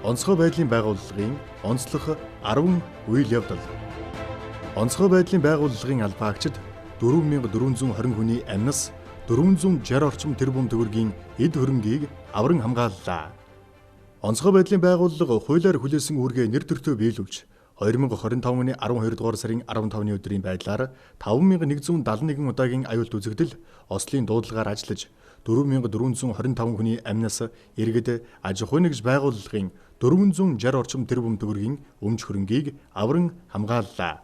Онцгой байдлын байгууллагын онцлог 10 үйл явдал. Онцгой байдлын байгууллагын албаагчид 4420 хүний амнаас 460 орчим тэрбум төгрөгийн эд хөрөнгийг авран хамгааллаа. Онцгой байдлын байгууллага хуулиар хүлээсэн үүргээ нэр төртөө биелүүлж 2025 оны 12 дугаар сарын 15-ны өдрийн байдлаар 5171 удаагийн аюулт үзэгдэл Ослын дуудлагаар ажиллаж 4425 хүний амнаас иргэд аж ахуй нэгж байгууллагын 460 орчим тэрбум төгрөгийн өмч хөрөнгийг авран хамгааллаа.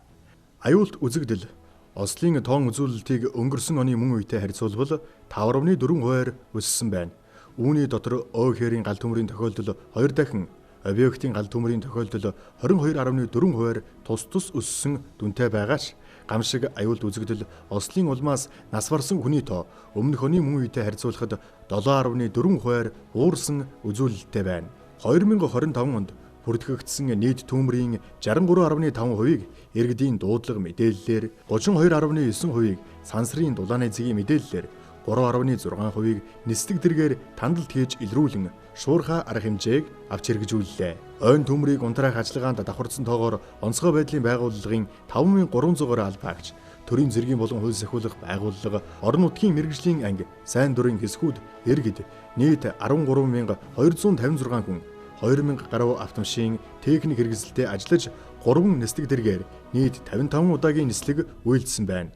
Аюулт үзэгдэл Ослын тоон үзүүлэлтийг өнгөрсөн оны мөн үетэй харьцуулбал 5.4% өссөн байна. Үүний дотор ОХ-ийн гал төмрийн тохиолдол 2 дахин, объектын гал төмрийн тохиолдол 22.4%-аар тус өссөн дүнтэй байгаач гамшиг аюулт үзэгдэл Ослын улмаас нас барсан хүний тоо өмнөх оны мөн үетэй харьцуулахад 7.4%-аар уурсан үзүүлэлттэй байна. 2025 онд бүртгэгдсэн нийт төмрийн 63.5%-ийг иргэдийн дуудлага мэдээллээр, 32.9%-ийг сансрын дулааны зэгийн мэдээллээр, 3.6%-ийг нислэг дэргээр тандалт хийж илрүүлэн шуурхай арга хэмжээг авч хэрэгжүүллээ. Ойн төмрийг унтраах ажиллагаанд давхарсан тоогоор онцгой байдлын байгууллагын 5300-аар албаагч, төрийн зэргийн болон хууль сахиулах байгууллага, орон нутгийн мэргэжлийн анги, сайн дурын хэсгүүд, иргэд нийт 13256 хүн 2000 гаруй автомашин техник хэрэгсэлтэд ажиллаж 3 нислэг дэргээр нийт 55 удаагийн нислэг үйлдсэн байна.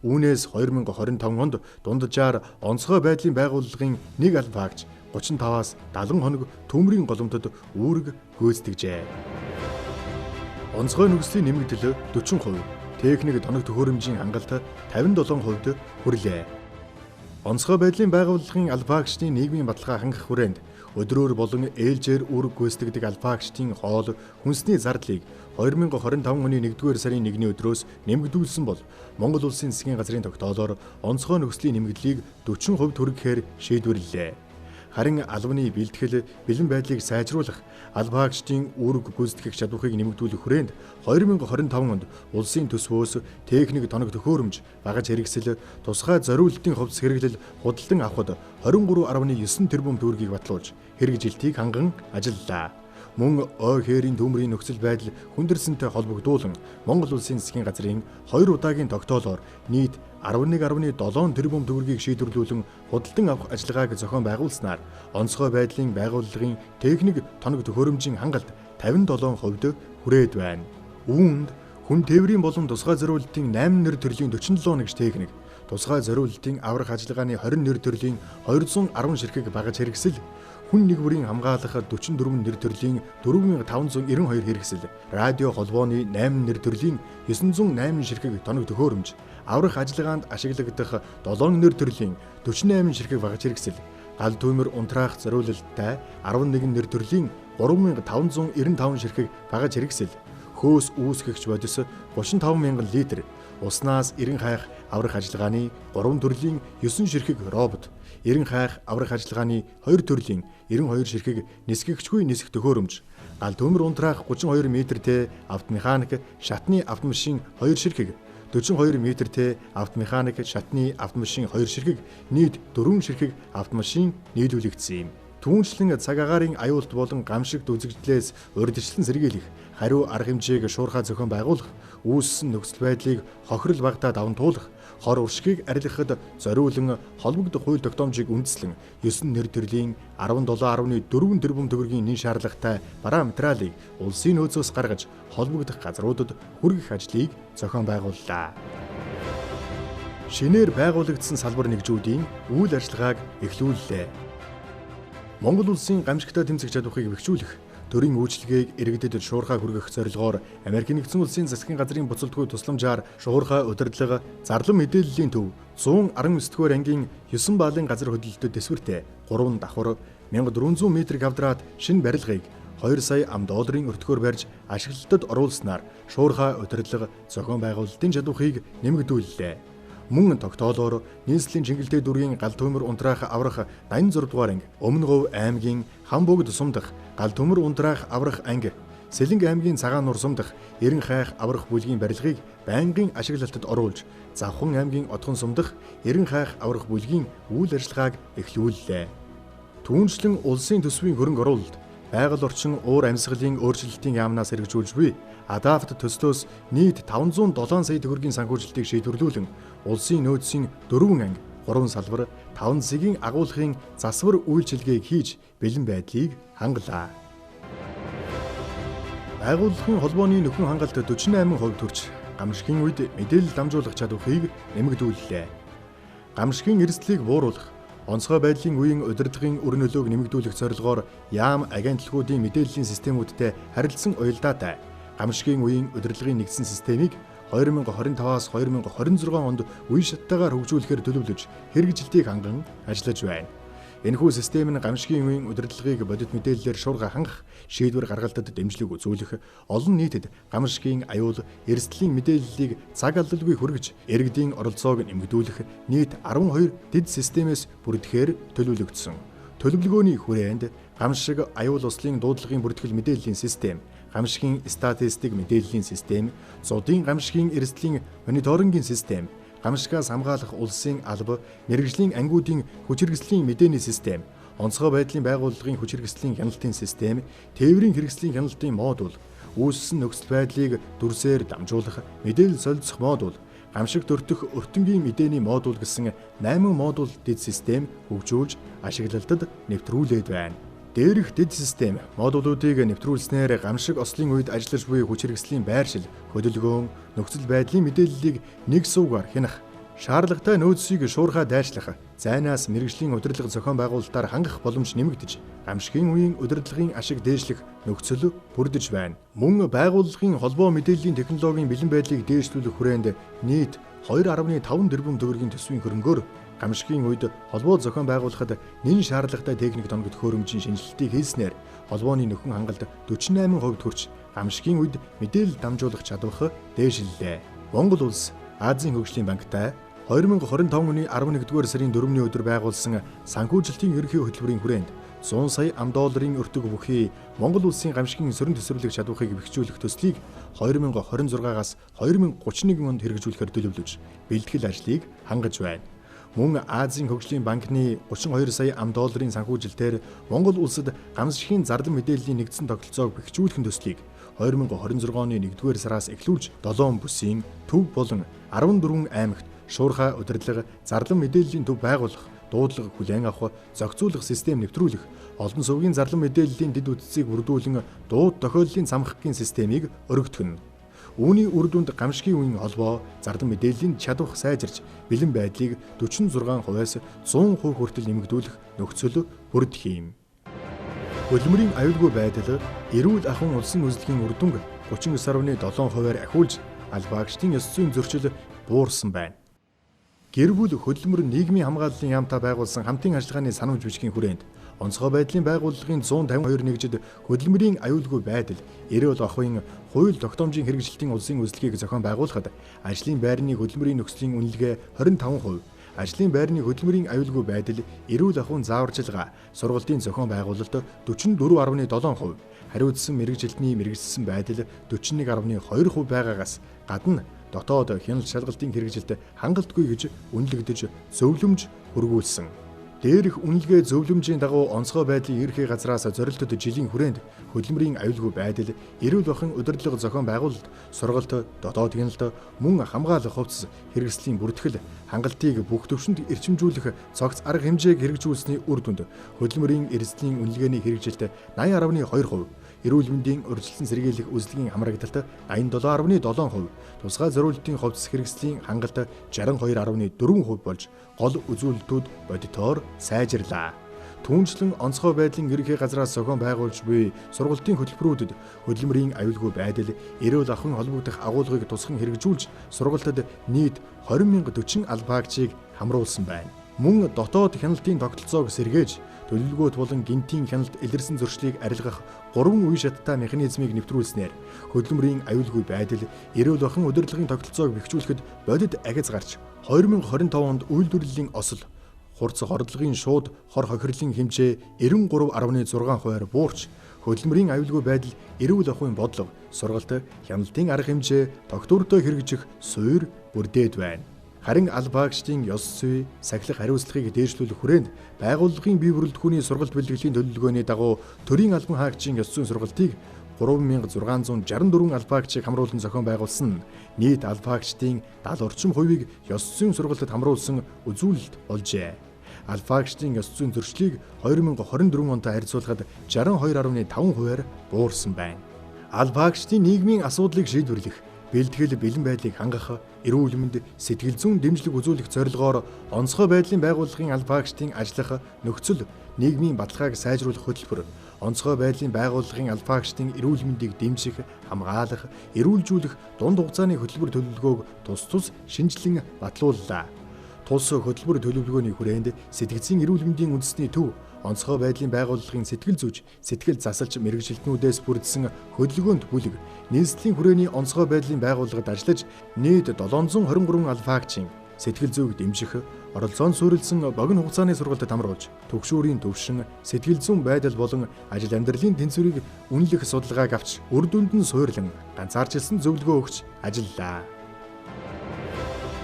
Үүнээс 2025 онд дунджаар онцгой байдлын байгууллагын нэг албаагч 35-аас 70 хоног төмрийн голомтод үүрэг гүйцэтгэжээ. Онцгой нөхцөлийн нэмэгдэл 40%, техник тоног төхөөрөмжийн хангалт 57% хүрлээ. Онцгой байдлын байгууллагын албаагчдын нийгмийн баталгаа хангах хүрээнд өдрөөр болон ээлжээр үүрэг гүйцэтгэдэг албаагчдын хоол хүнсний зардлыг 2025 оны 1-р сарын 1-ний өдрөөс нэмэгдүүлсэн бол Монгол Улсын засгийн газрын тогтоолоор онцгой нөхцөлийн нэмэгдлийг 40% түргэхээр шийдвэрлэлээ. Харин албаны бэлтгэл, бэлэн байдлыг сайжруулах, албаагчдын үүрэг гүйцэтгэх чадварыг нэмэгдүүлэх хүрээнд 2025 онд улсын төсвөөс техник тоног төхөөрөмж, багаж хэрэгсэл, тусгай зориулалтын хувцас хэрэглэл худалдан авахд 23.9 тэрбум төгрөгийг батлуулж хэрэгжилтийг ханган ажиллалаа. Мөн ОХ-ийн төмрийн нөхцөл байдал хүндэрсэнтэй холбогдуулан Монгол Улсын засгийн газрын 2 удаагийн тогтоолоор нийт 11.7 тэрбум төгрөгийг шийдвэрлүүлэн худалдан авах ажиллагааг зохион байгуулснаар онцгой байдлын байгууллагын техник тоног төхөөрөмжийн хангалт 57% хүрээд байна. Үүнд хүн тээврийн болон тусгай зориулалтын 8 нэр төрлийн 47 нэгж техник, тусгай зориулалтын аврах ажиллагааны 20 нэр төрлийн 210 ширхэг багаж хэрэгсэл, хүн нэг бүрийн хамгаалах 44 нэр төрлийн 4592 хэрэгсэл, радио холбооны 8 нэр төрлийн 908 ширхэг тоног төхөөрөмж, аврах ажиллагаанд ашиглагдах 7 нэр төрлийн 48 ширхэг багаж хэрэгсэл, гал төмөр унтраах зориулалттай 11 нэр төрлийн 3595 ширхэг багаж хэрэгсэл, хөөс үүсгэгч бодис 35000 литр, уснаас эрен хайх аврах ажиллагааны 3 төрлийн 9 ширхэг робот, эрен хайх аврах ажиллагааны 2 төрлийн 92 ширхэг нисгэгчгүй нисэх төхөөрөмж, гал төмөр унтраах 32 м-тэй автомеханик шатны автомашин 2 ширхэг, 42 м-тэй автомеханик шатны автомашин 2 ширхэг, нийт 4 ширхэг автомашин нийлүүлэгдсэн юм. Түүнчлэн цаг агаарын аюулт болон гамшигт үзэгдлээс урьдчилан сэргийлэх, хариу арга хэмжээг шуурхай зохион байгуулах, үүссэн нөхцөл байдлыг хохирол багтаа даван туулах, хор уршгийг арилгахад зориулан холбогдох хууль тогтоомжийг үндэслэн 9 нэр төрлийн 17.4 тэрбум төгрөгийн нэн шаардлагатай бараа материалыг улсын нөөцөөс гаргаж холбогдох газруудад хүргэх ажлыг зохион байгууллаа. Шинээр байгуулагдсан салбар нэгжүүдийн үйл ажиллагааг эхлүүллээ. Монгол Улсын гамшигтай тэмцэх чадварыг бэхжүүлэх, төрийн үйлчлэгийг иргэдэд шуурхай хүргэх зорилгоор Америкийн нэгдсэн улсын засгийн газрын буцалтгүй тусламжаар шуурхай удирдлага зарлан мэдээллийн төв 119-р ангийн 9 баалын газар хөдлөлтөд дэсвэртэй 3 давхар 1400 м2 шинэ барилгыг 2 сая $2 өртгөөр барьж ашиглалтад оруулснаар шуурхай удирдлага зохион байгуулалтын чадварыг нэмэгдүүллээ. Мөн тогтоолоор нийслэлийн Чингэлтэй дүргийн гал төмөр унтраах аврах 86 дугаар анги, Өмнө Говь аймгийн Хамбогд сумдах гал төмөр унтраах аврах анги, Сэлэнг аймгийн Цагаан нур сумдах эрен хайх аврах бүлгийн барилгыг байнгын ашиглалтад оруулж, Завхан аймгийн Отхон сумдах эрен хайх аврах бүлгийн үйл ажиллагааг эхлүүллээ. Түүнчлэн улсын төсвийн хөрөнгө оруулалт Байгаль орчин уур амьсгалын өөрчлөлтийн яамнаас хэрэгжүүлж буй Адапт төслөөс нийт 507 сая төгрөгийн санхүүжилтийг шийдвэрлүүлэн улсын нөөцийн 4 анги, 3 салбар, 5 зэгийн агуулгын засвар үйлчилгээг хийж бэлэн байдлыг хангалаа. Байгууллагын холбооны нөхөн хангалт 48% төрж, гамшигын үед мэдээлэл дамжуулах чадварыг нэмэгдүүллээ. Гамшигын эрсдлийг бууруулах, онцгой байдлын үеийн удирдлагын үр нөлөөг нэмэгдүүлэх зорилгоор яам агентлагуудын мэдээллийн системүүдтэй харилцсан уялдаатай гамшигын үеийн удирдлагын нэгдсэн системийг 2025-аас 2026 онд үе шаттайгаар хөгжүүлэхээр төлөвлөж хэрэгжилтийг ханган ажиллаж байна. Энэхүү систем нь гамшигын үеийн удирдлагыг бодит мэдээллээр шуурга хангах, шийдвэр гаргалтад дэмжлэг үзүүлэх, олон нийтэд гамшигын аюул, эрсдлийн мэдээллийг цаг алдалгүй хүргэж, иргэдийн оролцоог нэмэгдүүлэх нийт 12 дэд системээс бүрдэхээр төлөвлөгдсөн. Төлөвлөгөөний хүрээнд гамшиг аюул услын дуудлагын бүртгэл мэдээллийн систем, гамшигын статистик мэдээллийн систем, зуудын гамшигын эрсдлийн мониторингийн систем, гамшигаас хамгаалах улсын алба, мэргэжлийн ангиудын хүчирхэгслийн мэдээний систем, онцгой байдлын байгууллагын хүчирхэгслийн хяналтын систем, тээврийн хэрэгслийн хяналтын модуль, үүссэн нөхцөл байдлыг дүрсээр дамжуулах мэдээлэл солилцох модуль, гамшиг төртөх өртөнгийн мэдээний модуль гэсэн 8 модуль дэд систем хөгжүүлж ашиглалтад нэвтрүүлээд байна. Дээрх дэд систем модулуудыг нэвтрүүлснээр гамшиг ослын үед ажиллаж буй хүчирхэгслийн байршил, хөдөлгөөн, нөхцөл байдлын мэдээллийг нэг сувгаар хянах, шаардлагатай нөөцийг шуурхай дайшлах, зайнаас мэргэжлийн удирдлага зохион байгуулалтаар хангах боломж нэмэгдэж, гамшигын үеийн удирдлагын ашиг дээшлэх нөхцөл бүрдэж байна. Мөн байгууллагын холбоо мэдээллийн технологийн бэлэн байдлыг дээшлүүлэх хүрээнд нийт 2.5 тэрбум төгрөгийн төсвийн хөрөнгөөр гамшигын үед холбоо зохион байгуулахад нэн шаардлагатай техник тоногт хөөрөмжийн шинжилтийг хийснээр холбооны нөхөн хангалт 48% хүрч гамшигын үед мэдээлэл дамжуулах чадвар дээшиллээ. Монгол улс Азийн хөгжлийн банктай 2025 оны 11-р сарын 4-ний өдөр байгуулсан санхүүжилтийн ерөнхий хөтөлбөрийн хүрээнд 100 сая $, өртөг бүхий Монгол улсын гамшигын сөрөн төсвөрлөх чадварыг бэхжүүлэх төслийг 2026-аас 2031 онд хэрэгжүүлэхээр төлөвлөж бэлтгэл ажлыг хангаж байна. Мөн Азийн хөгжлийн банкны 32 сая $-ын санхүүжилтээр Монгол улсад гамшигын зардал мэдээллийн нэгдсэн тогтолцоог бэхжүүлэх төслийг 2026 оны 1-р сараас эхлүүлж 7 бүсийн төв болон 14 аймагт шуурхай удирдлага, зардал мэдээллийн төв байгуулах, дуудлага хүлээн авах, зохицуулах систем нэвтрүүлэх, олон сувгийн зардал мэдээллийн дэд үтцийг бүрдүүлэн дууд тохиоллын цамхгийн системийг өргөтгөнө. Үүний үр дүнд гамшигын үеийн холбоо, зардал мэдээллийн чадвар сайжирч, бэлэн байдлыг 46%-аас 100% хүртэл нэмэгдүүлэх нөхцөл бүрдэх юм. Хөдөлмөрийн аюулгүй байдал, эрүүл ахуйн улсын үзлэгийн үр дүнг 39.7%-аар ахиулж, албаагчдын ёс зүйн зөрчил буурсан байна. Гэр бүл хөдөлмөр нийгмийн хамгааллын яамтай байгуулсан хамтын ажиллагааны санамж бичгийн хүрээнд онцгой байдлын байгууллагын 152 нэгжид хөдөлмөрийн аюулгүй байдал, эрүүл ахуйн хууль тогтоомжийн хэрэгжилтийн улсын үзлэгийг зохион байгуулахад ажлын байрны хөдөлмөрийн нөхцөлийн үнэлгээ 25%, ажлын байрны хөдөлмөрийн аюулгүй байдал, эрүүл ахуйн зааварчилгаа, сургалтын зохион байгуулалт 44.7%, хариуцсан мэргэжилтний мэргэжсэн байдал 41.2% байгаагаас гадна дотоод хяналт шалгалтын хэрэгжилт хангалтгүй гэж үнэлэгдэж зөвлөмж хөргүүлсэн. Дээрх үнэлгээ зөвлөмжийн дагуу онцгой байдлын ерхий газраас зорилтод жилийн хүрээнд хөдөлмөрийн аюулгүй байдал, эрүүл ахуйн удирдлага зохион байгуулалт, сургалт, дотоод хяналт, мөн хамгаалах хувцас хэрэгслийн бүртгэл, хангалтыг бүх түвшинд эрчимжүүлэх цогц арга хэмжээг хэрэгжүүлсэний үр дүнд хөдөлмөрийн эрсдлийн үнэлгээний хэрэгжилт 80.2%, эрүүл мэндийн урьдчилан сэргийлэх үзлэгийн хамрагдалт 87.7%, тусгай зориултын хувцас хэрэгслийн хангалт 62.4% болж гол үзүүлэлтүүд бодитоор сайжирлаа. Түүнчлэн онцгой байдлын ерөнхий газраас зохион байгуулж буй сургалтын хөтөлбөрүүдэд хөдөлмөрийн аюулгүй байдал, эрүүл ахуйн холбогдох агуулгыг тусган хэрэгжүүлж сургалтад нийт 20,040 албаагчийг хамруулсан байна. Мөн дотоод хяналтын тогтолцоог сэргээж, төлөвлөгөөт болон гинтийн хяналт илэрсэн зөрчлийг арилгах 3 үе шаттай механизмыг нэвтрүүлснээр хөдөлмөрийн аюулгүй байдал, эрүүл ахуйн удирдлагын тогтолцоог бэхжүүлэхэд бодит агц гарч 2025 онд үйлдвэрлэлийн осол, хурц хордлогын шууд хор хохирлын хэмжээ 93.6%-аар буурч, хөдөлмөрийн аюулгүй байдал, эрүүл ахуйн бодлого, сургалт, хяналтын арга хэмжээ тогтвортой хэрэгжих суурь бүрдээд байна. Харин алба агчдын ёс зүй, сахилах хариуцлагыг дээшлүүлэх хүрээнд байгууллагын бие бүрэлдэхүүний сургалт бэлтгэлийн төлөвлөгөөний дагуу төрийн албан хаагчийн ёс зүйн сургалтыг 3664 алба агчийг хамруулан зохион байгуулсан нийт алба агчдын 70 орчим хувийг ёс зүйн сургалтад хамруулсан үзүүлэлт болжээ. Алба агчдын ёс зүйн зөрчлийг 2024 онтой харьцуулахад 62.5%-аар буурсан байна. Алба агчдын нийгмийн асуудлыг шийдвэрлэх, бэлтгэл бэлэн байдлыг хангах, эрүүл мэнд, сэтгэл зүйн дэмжлэг үзүүлэх зорилгоор онцгой байдлын байгууллагын алба агчдын ажиллах нөхцөл, нийгмийн баталгааг сайжруулах хөтөлбөр, онцгой байдлын байгууллагын алба агчдын эрүүл мэндийг дэмжих, хамгаалах, эрүүлжүүлэх дунд хугацааны хөтөлбөр төлөвлөгөөг тус шинжилэн батлууллаа. Тус хөтөлбөр төлөвлөгөөний хүрээнд сэтгцийн эрүүл мэндийн үндэсний төв, онцгой байдлын байгууллагын сэтгэл зүйч, сэтгэл засалч мэргэжилтнүүдээс бүрдсэн хөдөлгөөнт бүлэг, нийслэлийн хүрээний онцгой байдлын байгууллагад ажиллаж нийт 723 алба агчийн сэтгэл зүйг дэмжих, оролцоонд суурилсан богино хугацааны сургалтад хамруулж, түгшүүрийн төвшин, сэтгэл зүйн байдал болон ажил амьдралын тэнцвэрийг үнэлэх судалгааг авч, үр дүнд нь суурлан ганцаарчилсан зөвлөгөө өгч ажиллалаа.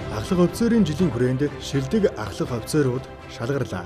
Ахлах офицерын жилийн хүрээнд шилдэг ахлах офицерууд шалгарлаа.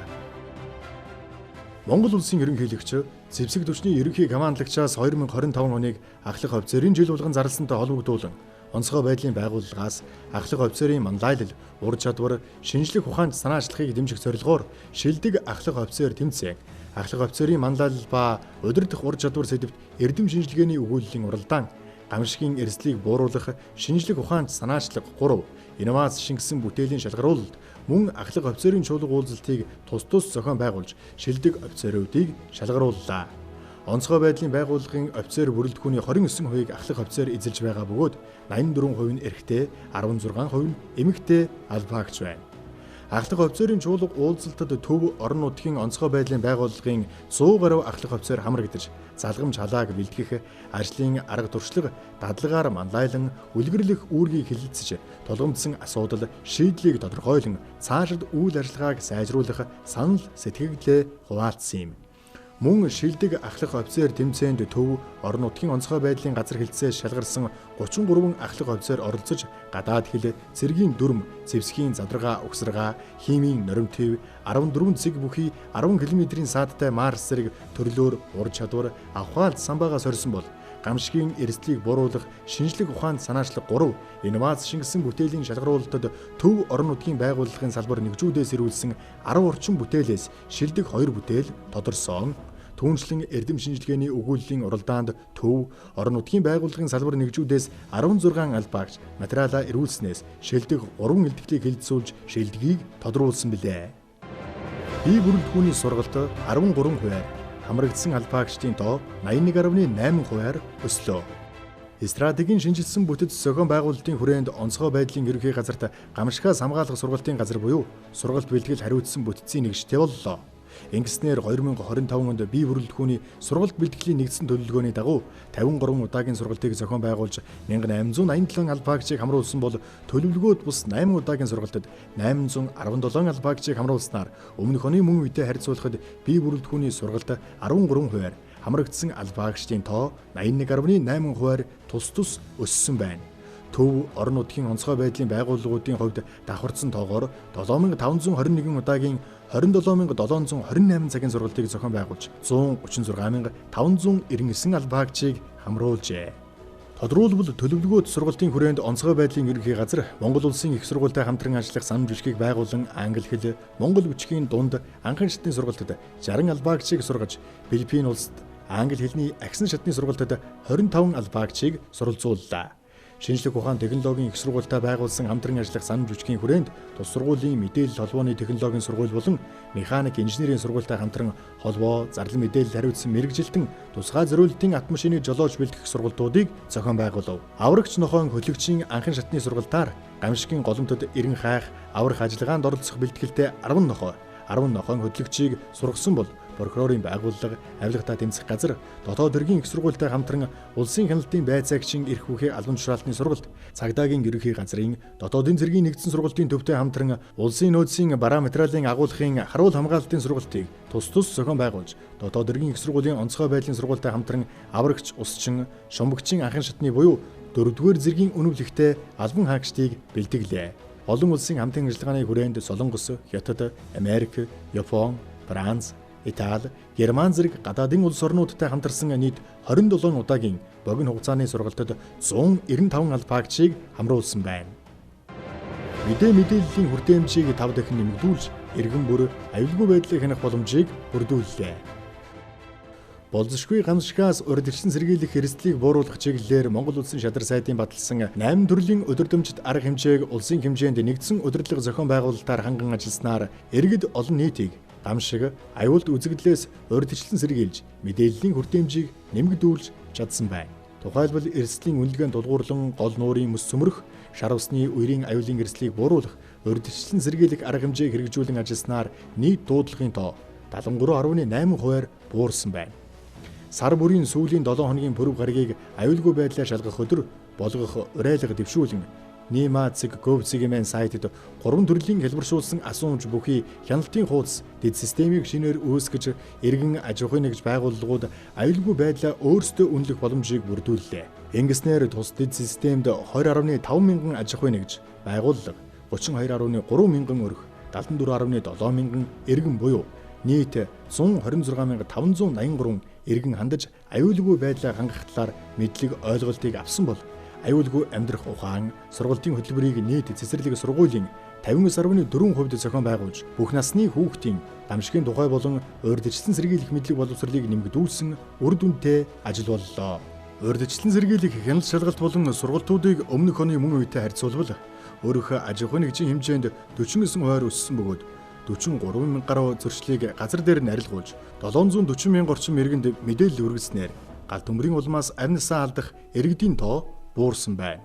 Монгол улсын ерөнхийлөгч зэвсэг түвшний ерөнхий командлагчаас 2025 оныг ахлах офицерын жил болгон зарласантай холбогдуулан онцгой байдлын байгууллагаас ахлах офицерын мандайлал, ур чадвар, шинжлэх ухаанд санаачлагыг дэмжих зорилгоор шилдэг ахлах офицер тэмцээн, ахлах офицерын мандайлал ба удирдах ур чадвар сэдвт эрдэм шинжилгээний өгүүллийн уралдаан, гамшигын эрсдлийг бууруулах шинжлэх ухаанд санаачлаг 3, инновац шингэсэн бүтээлийн шалгаруулалт, мөн ахлах офицерын чуулга уулзалтыг тус зохион байгуулж шилдэг офицеруудыг шалгарууллаа. Онцгой байдлын байгууллагын офицер бүрэлдэхүүний 29%-ийг ахлах офицер эзэлж байгаа бөгөөд 84% нь эрэгтэй, 16% нь эмэгтэй алба агч байна. Ахлах офицерын чуулга уулзалтад төв орон нутгийн онцгой байдлын байгууллагын 100 гаруй ахлах офицер хамрагдаж, залгамж халааг бэлтгэх, ажлын арга туршлага, дадлагаар мандайлан, үлгэрлэх үүргийг хэлэлцэж, тулгамдсан асуудал, шийдлийг тодорхойлон, цаашид үйл ажиллагааг сайжруулах санал сэтгэгдлээ хуваалцсан юм. Мөн шилдэг ахлах офицер тэмцээнд төв орон нутгийн онцгой байдлын газар хэлтсээс шалгарсан 33 ахлах офицер оролцож гадаад хэл, цэргийн дүрм, зэвсгийн задаргаа угсаргаа, химийн норимтөв, 14 цэг бүхий 10 км-ийн саадтай Марс зэрэг төрлөөр ур чадвар, авхаалт самбаагаа сорьсон бол гамшигын эрсдлийг бууруулах шинжлэх ухаанд санаачлаг 3, инновац шингэсэн бүтээлийн шалгаруулалтад төв орон нутгийн байгууллагын салбар нэгжүүдээс ирүүлсэн 10 орчим бүтээлээс шилдэг 2 бүтээл тодорсон. Түүнчлэн эрдэм шинжилгээний өгүүллийн уралдаанд төв орон нутгийн байгууллагын салбар нэгжүүдээс 16 албаагч материалаа ирүүлснээс шилдэг 3 элдвэлийг хэлэлцүүлж шилдгийг тодруулсан билээ. Бие бүрэлдэхүүний сургалт 13%-аар, хамрагдсан албаагчдын тоо 81.8%-аар өслөө. Стратегийн шинжилсэн бүтэц зохион байгуулалтын хүрээнд онцгой байдлын ерөнхий газарт гамшигаас хамгаалах сургалтын газар буюу сургалт бэлтгэл хариуцсан бүтэцийн нэгжтэй боллоо. Ингэснээр 2025 онд бие бүрэлдэхүүний сургалт бэлтгэлийн нэгдсэн төлөвлөгөөний дагуу 53 удаагийн сургалтыг зохион байгуулж 1887 албаагчийг хамруулсан бол төлөвлөгөөд бус 8 удаагийн сургалтад 817 албаагчийг хамруулснаар өмнөх оны мөн үедээ харьцуулахад бие бүрэлдэхүүний сургалт 13%-аар, хамрагдсан албаагчдын тоо 81.8%-аар тус өссөн байна. Төв орон нутгийн онцгой байдлын байгууллагуудын хувьд давхарсан тоогоор 7521 удаагийн 27728 цагийн сургалтыг зохион байгуулж 136599 албаагчийг хамруулжээ. Тодруулбал төлөвлөгөөт сургалтын хүрээнд онцгой байдлын ерөнхий газар Монгол улсын их сургуультай хамтран ажиллах санамж бичгийг байгуулан англи хэл, монгол бичгийн дунд анхан шатны сургалтад 60 албаагчийг сургаж, Филиппин улсад англи хэлний агсан шатны сургалтад 25 албаагчийг суралцууллаа. Шинжлэх ухаан технологийн их сургуультай байгуулсан хамтран ажиллах санамж бичгийн хүрээнд тус сургуулийн мэдээлэл холбооны технологийн сургууль болон механик инженерийн сургуультай хамтран холбоо, зарлан мэдээлэл хариуцсан мэргэжилтэн тусгай зориултын автомашиныг жолооч бэлтгэх сургалтуудыг зохион байгуулав. Аврагч нохойн хөлөгчийн анхан шатны сургалтаар гамшигын голомтод эрен хайх, аврах ажиллагаанд оролцох бэлтгэлтэй 10 нохойн хөтлөгчийг сургасан бол прокурорын байгууллага, авилгатаа тэмцэх газар, дотоод хэргийн их сургуультай хамтран улсын хяналтын байцаагчийн эрх бүхий албан тушаалтны сургалт, цагдаагийн ерөнхий газрын, дотоодын цэргийн нэгдсэн сургалтын төвтэй хамтран улсын нөөцийн бараа материалын агуулгын харуул хамгаалалтын сургалтыг тус зохион байгуулж, дотоод хэргийн их сургуулийн онцгой байдлын сургуультай хамтран аврагч, усчин, шумбагчийн анхан шатны буюу 4-р зэргийн үнэвлэгтэй албан хаагчдыг бэлтгэлээ. Олон улсын хамтын ажиллагааны хүрээнд Солонгос, Хятад, Америк, Япон, Франц, Итали, Герман зэрэг гадаадын улс орнуудтай хамтарсан нийт 27 удаагийн богино хугацааны сургалтад 195 албаагчийг хамруулсан байна. Мэдээллийн хүртээмжийг 5 дахин нэмэгдүүлж, иргэн бүр аюулгүй байдлыг хянах боломжийг бүрдүүллээ. Болзошгүй гамшигаас урьдчилан сэргийлэх эрсдлийг бууруулах чиглэлээр Монгол Улсын шадар сайдын баталсан 8 төрлийн өдөрдөмжит арга хэмжээг улсын хэмжээнд нэгдсэн удирдлага зохион байгуулалтаар ханган ажилласнаар иргэд олон нийтийг гамшиг, аюулт үзэгдлээс урьдчилан сэргийлж, мэдээллийн хүртээмжийг нэмэгдүүлж чадсан байна. Тухайлбал эрсдлийн үнэлгээнд тулгуурлан гол нуурын мөс цөмрөх, шар усны үерийн аюулын эрсдлийг бууруулах, урьдчилан сэргийлэх арга хэмжээг хэрэгжүүлэн ажилласнаар нийт дуудлагын тоо 73.8%-аар буурсан байна. Сар бүрийн сүүлийн 7 хоногийн пүрэв гаригийг аюулгүй байдлаар шалгах өдөр болгох уриалга дэвшүүлэн Nimatsig.gov.cg-ийн сайтад 3 төрлийн хэлбэршүүлсэн асуумж бүхий хяналтын хуудас дэд системийг шинээр үүсгэж иргэн аж ахуйн нэгж байгууллагууд аюулгүй байдлаа өөрсдөө үнэлэх боломжийг бүрдүүллээ. Ингэснээр тус дэд системд 20.5 мянган аж ахуйн нэгж байгууллага, 32.3 мянган өрх, 74.7 мянган иргэн буюу нийт 126,583 иргэн хандаж аюулгүй байдлаа хангах талаар мэдлэг ойлголтыг авсан бол аюулгүй амьдрах ухаан, сургалтын хөтөлбөрийг нийт цэцэрлэг сургуулийн 59.4% зохион байгуулж, бүх насны хүүхдийн гамшигын тухай болон урьдчилан сэргийлэх мэдлэг боловсролыг нэмэгдүүлсэн үр дүнтэй ажил боллоо. Урьдчилан сэргийлэх хяналт шалгалт болон сургалтуудыг өмнөх оны мөн үетэй харьцуулбал өөрөөх аж ахуйн нэгжийн хэмжээнд 49% өссөн бөгөөд 43,000 гаруй зөрчлийг газар дээр нь арилгуулж 740,000 орчим иргэнд мэдээлэл хүргэснээр гал төмрийн улмаас арнасаа алдах иргэдийн тоо буурсан байна.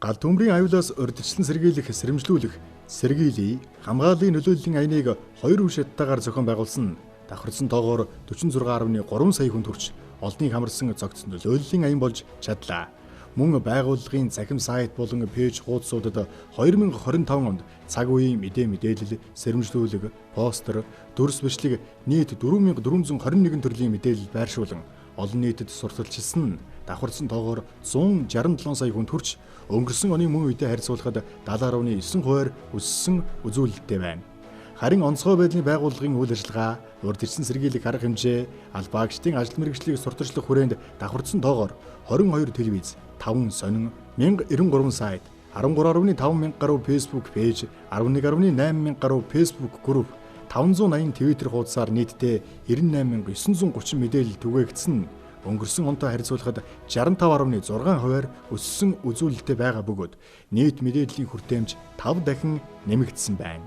Гал төмрийн аюулаас урьдчилан сэргийлэх, сэрэмжлүүлэх, сэргийлье, хамгааллын нөлөөллийн аяныг 2 үе шаттайгаар зохион байгуулсан давхарсан тоогоор 46.3 сая хүнд хүрч олныг хамарсан цогц нөлөөллийн аян болж чадлаа. Мөн байгууллагын цахим сайт болон пэйж хуудасуудад 2025 онд цаг үеийн мэдээлэл, сэрэмжлүүлэг, постэр, дүрс бичлэг нийт 4421 төрлийн мэдээлэл байршуулан олон нийтэд сурталчилсан давхарсан тоогоор 167 сая хүнд хүрч өнгөрсөн оны мөн үетэй харьцуулахад 70.9%-аар өссөн үзүүлэлттэй байна. Харин онцгой байдлын байгууллагын үйл ажиллагаа, урьдчилан сэргийлэх арга хэмжээ, албаагчдын ажил мэргэжлийг сурталчлах хүрээнд давхарсан тоогоор 22 телевиз, 5 сонин, 1093 сайт, 13.5 мянга гаруй Facebook пэйж, 11.8 мянга гаруй Facebook групп, 580 Twitter хуудасаар нийтдээ 98,930 мэдээлэл түгээгдсэн. Өнгөрсөн онтой харьцуулахад 65.6%-аар өссөн үзүүлэлттэй байгаа бөгөөд нийт мэдээллийн хүртээмж 5 дахин нэмэгдсэн байна.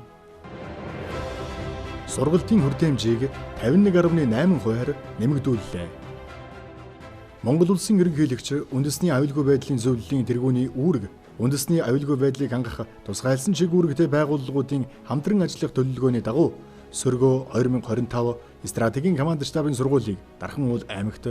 Сургалтын хүртээмжийг 51.8%-аар нэмэгдүүллээ. Монгол Улсын ерөнхийлөгч үндэсний аюулгүй байдлын зөвлөлийн тэргүүний үүрэг, үндэсний аюулгүй байдлыг хангах тусгайлсан чиг үүрэгтэй байгууллагуудын хамтран ажиллах төлөвлөгөөний дагуу Сөргөө 2025 стратегийн команд штабын сургуулийг Дархан уул аймагт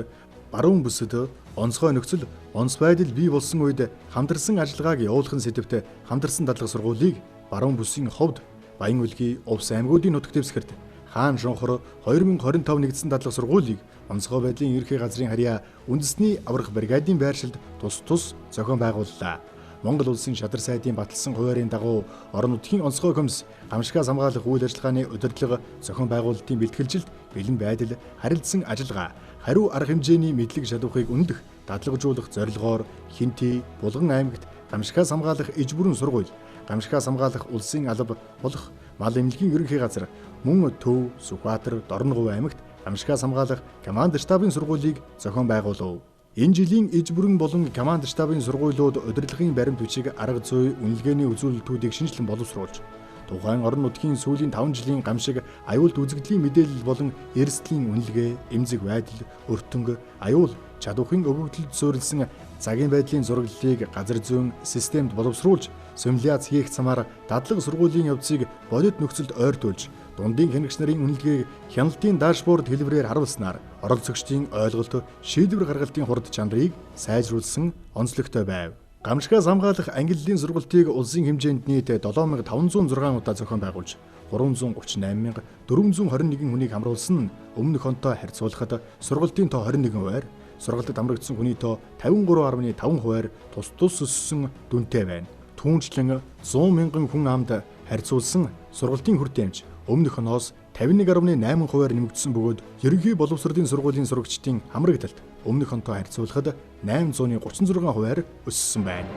баруун бүсэд онцгой нөхцөл, онц байдал бий болсон үед хамтарсан ажиллагааг явуулахын сэдвээр хамтарсан дадлага сургуулийг баруун бүсийн ховд Баян үлгий Увс аймагуудын нутаг дэвсгэрт Хаан Шонхор 2025 нэгдсэн дадлага сургуулийг онцгой байдлын ерхий газрын харьяа үндэсний аврах бригадын байршилд тус зохион байгууллаа. Монгол Улсын шадар сайдын баталсан хуваарийн дагуу орон нутгийн онцгой комисс гамшигаас хамгаалах үйл ажиллагааны удирдлага зохион байгуулалтын бэлтгэлжилт, бэлэн байдал, харилцан ажиллагаа, хариу арга хэмжээний мэдлэг шалгахыг үнэлэх, дадлагжуулах зорилгоор Хинти, Булган аймагт гамшигаас хамгаалах иж бүрэн сургууль, гамшигаас хамгаалах улсын алба болох мал эмнэлгийн ерөнхий газар, мөн Төв, Сүхбаатар, Дорногов аймагт гамшигаас хамгаалах команд штабын сургуулийг зохион байгуулав. Энэ жилийн иж бүрэн болон команд штабын сургуулиуд удирдлагын баримт бичиг, арга зүй, үнэлгээний үзүүлэлтүүдийг шинжилэн боловсруулж, тухайн орон нутгийн сүүлийн 5 жилийн гамшиг, аюулт үзэгдлийн мэдээлэл болон эрсдлийн үнэлгээ, эмзэг байдал, өртөнг, аюул, чадвахын өгөгдөлд суурилсан цагийн байдлын зураглалыг газар зүйн системд боловсруулж, симуляц хийх замаар дадлага сургуулийн явцыг бодит нөхцөлд ойртуулж, дундын хянагч нарын үнэлгээг хяналтын дашборд хэлбэрээр харуулснаар оролцогчдын ойлголт, шийдвэр гаргалтын хурд чанарыг сайжруулсан онцлогтой байв. Гамшигаас хамгаалах ангиллын сургалтыг улсын хэмжээнд нийт 7506 удаа зохион байгуулж 338,421 хүнийг хамруулсан нь өмнөх онтой харьцуулахад сургалтын тоо 21%-аар, сургалтад амрагдсан хүний тоо 53.5%-аар тус өссөн дүнтэй байна. түүнчлэн 100 мянган хүн амд харьцуулсан сургалтын хүр дэмж өмнөх оноос 51.8%-аар нэмэгдсэн бөгөөд ерөнхий боловсролын сургуулийн сурагчдын хамраг талд өмнөх онтой харьцуулахад 836%-аар өссөн байна.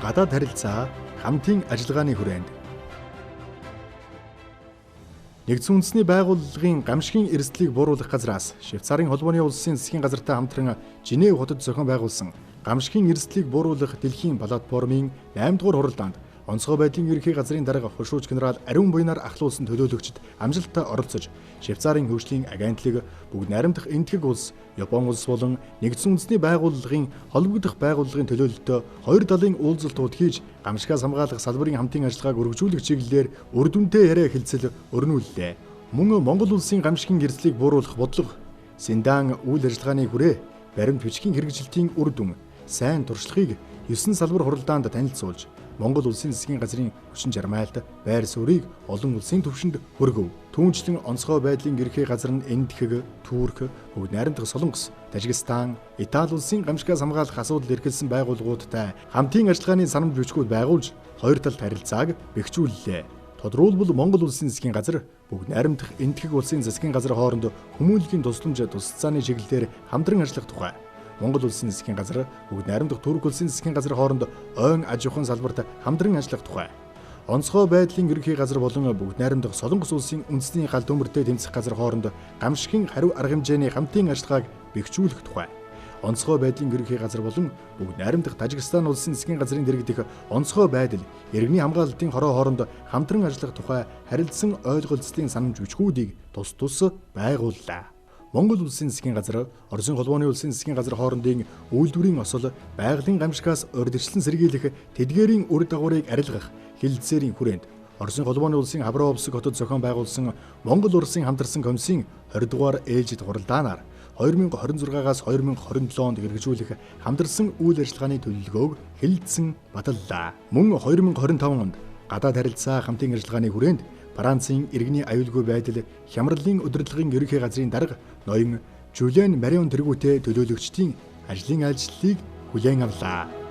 Гадаад харилцаа хамтын ажиллагааны хүрээнд Нэгдсэн үндэсний байгууллагын гамшигын эрсдлийг бууруулах газраас Швейцарын холбооны улсын засгийн газартай хамтран Женев хотод зохион байгуулсан гамшигын эрсдлийг бууруулах дэлхийн платформын 8 дугаар хуралдаанд онцгой байдлын ерөнхий газрын дарга хошууч генерал Ариун Буянаар ахлуулсан төлөөлөгчд амжилттай оролцож Швейцарын хөгжлийн агентлаг, бүгд найрамдах энэтхэг улс, Япон улс болон Нэгдсэн үндэсний байгууллагын холбогдох байгууллагын төлөөлөлтөд хоёр талын уулзалтууд хийж гамшигаас хамгаалах салбарын хамтын ажиллагааг өргөжүүлэх чиглэлээр үр дүнтэй яриа хэлцэл өрнүүллээ. Мөн Монгол улсын гамшигын эрсдлийг бууруулах бодлого, Синдан үйл ажиллагааны хүрээ, баримт бичгийн хэрэгжилтийн үр дүн, сайн туршлагыг 9 салбар хуралдаанд танилцуулж Монгол улсын засгийн газрын хүчин чармайлт байр суурийг олон улсын түвшинд хүргэв. Түүнчлэн онцгой байдлын ерөнхий газар нь Энэтхэг, Турк, бүгд найрамдах Солонгос, Тажикстан, Итали улсын гамшигаас хамгаалах асуудал эрхэлсэн байгууллагуудтай хамтын ажиллагааны санамж бичгүүд байгуулж хоёр талд харилцааг бэхжүүллээ. Тодорхойлбол Монгол улсын засгийн газар бүгд найрамдах Энэтхэг улсын засгийн газар хооронд хүмүүнлэгийн тусламж тусалцааны чиглэлээр хамтран ажиллах тухай Монгол улсын засгийн газар бүгд найрамдах Турк улсын засгийн газар хооронд ойн аж ахуйн салбарт хамтран ажиллах тухай. Онцгой байдлын ерөнхий газар болон бүгд найрамдах Солонгос улсын үндэсний гал төмөртэй тэмцэх газар хооронд гамшигын хариу арга хэмжээний хамтын ажиллагааг бэхжүүлэх тухай. Онцгой байдлын ерөнхий газар болон бүгд найрамдах Тажикстан улсын засгийн газрын дэргэдэх онцгой байдал, иргэний хамгаалалтын хороо хооронд хамтран ажиллах тухай харилцсан ойлголцлын санамж бичгүүдийг тус тус байгууллаа. Монгол улсын засгийн газар, Оросын холбооны улсын засгийн газар хоорондын үйлдвэрийн осол, байгалийн гамшигаас урьдчилан сэргийлэх тэдгээрийн үр дагаврыг арилгах хэлэлцээрийн хүрээнд Оросын холбооны улсын Хабаровск хотод зохион байгуулсан Монгол Оросын хамтарсан комиссийн 20 дугаар ээлжид хуралдаанаар 2026-аас 2027 онд хэрэгжүүлэх хамтарсан үйл ажиллагааны төлөвлөгөөг хэлэлцсэн баталлаа. Мөн 2025 онд гадаад харилцаа хамтын ажиллагааны хүрээнд Францын иргэний аюулгүй байдал хямралын удирдлагын ерөнхий газрын дарга ноён Жюлен Марион тэргүүтэй төлөөлөгчдийн ажлын айлчлалыг хүлээн авлаа.